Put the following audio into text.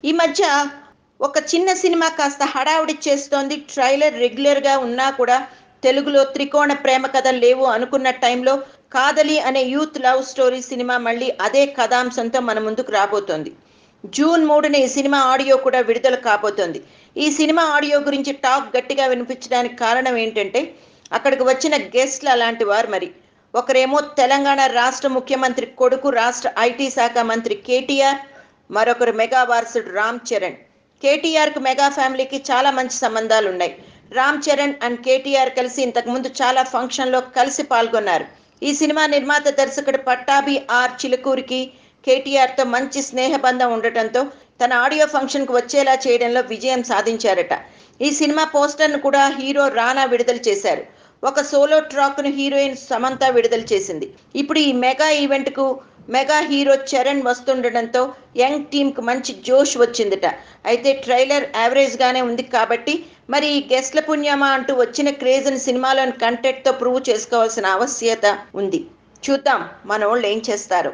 ఈ మధ్య ఒక చిన్న సినిమా కాస్త హడావుడి చేస్తోంది. ట్రైలర్ రెగ్యులర్‌గా ఉన్నా కూడా తెలుగులో త్రికోణ ప్రేమ కథలు లేవు అనుకున్న టైంలో 'కాదలి' అనే యూత్ లవ్ స్టోరీ సినిమా మళ్ళీ అదే కథాంశంతో మన ముందుకు రాబోతోంది. జూన్ 3న ఈ సినిమా ఆడియో కూడా విడుదల కాబోతోంది. ఈ సినిమా ఆడియో గురించి టాక్ గట్టిగా వినిపించడానికి కారణం ఏంటంటే, అక్కడికి వచ్చిన గెస్ట్‌లు అలాంటి వారు మరి. ఒకరేమో తెలంగాణ రాష్ట్ర ముఖ్యమంత్రి కొడుకు, రాష్ట్ర ఐటీ శాఖ మంత్రి కేటీఆర్, మరొకరు మెగా వారసుడు రామ్ చరణ్. కేటీఆర్‌కు మెగా ఫ్యామిలీకి చాలా మంచి సంబంధాలున్నాయి. రామ్ చరణ్ అండ్ కేటీఆర్ కలిసి ఇంతకుముందు చాలా ఫంక్షన్‌లో కలిసి పాల్గొన్నారు. ఈ సినిమా నిర్మాత దర్శకుడు పట్టాభి ఆర్ చిలుకూరికి కేటీఆర్‌తో మంచి స్నేహబంధం ఉండటంతో తన ఆడియో ఫంక్షన్‌కు వచ్చేలా చేయడంలో విజయం సాధించారట. ఈ సినిమా పోస్టర్‌ను కూడా హీరో రానా విడుదల చేశారు. ఒక సోలో ట్రాక్‌ను హీరోయిన్ సమంత విడుదల చేసింది. ఇప్పుడు ఈ మెగా ఈవెంట్‌కు మెగా హీరో చరణ్ వస్తుండడంతో యంగ్ టీమ్‌కి మంచి జోష్ వచ్చిందట. అయితే ట్రైలర్ యావరేజ్‌గానే ఉంది కాబట్టి మరి ఈ గెస్ట్‌ల పుణ్యమా అంటూ వచ్చిన క్రేజ్‌ని సినిమాలోని కంటెంట్‌తో ప్రూవ్ చేసుకోవాల్సిన ఆవశ్యకత ఉంది. చూద్దాం మనోళ్ళు ఏం చేస్తారో.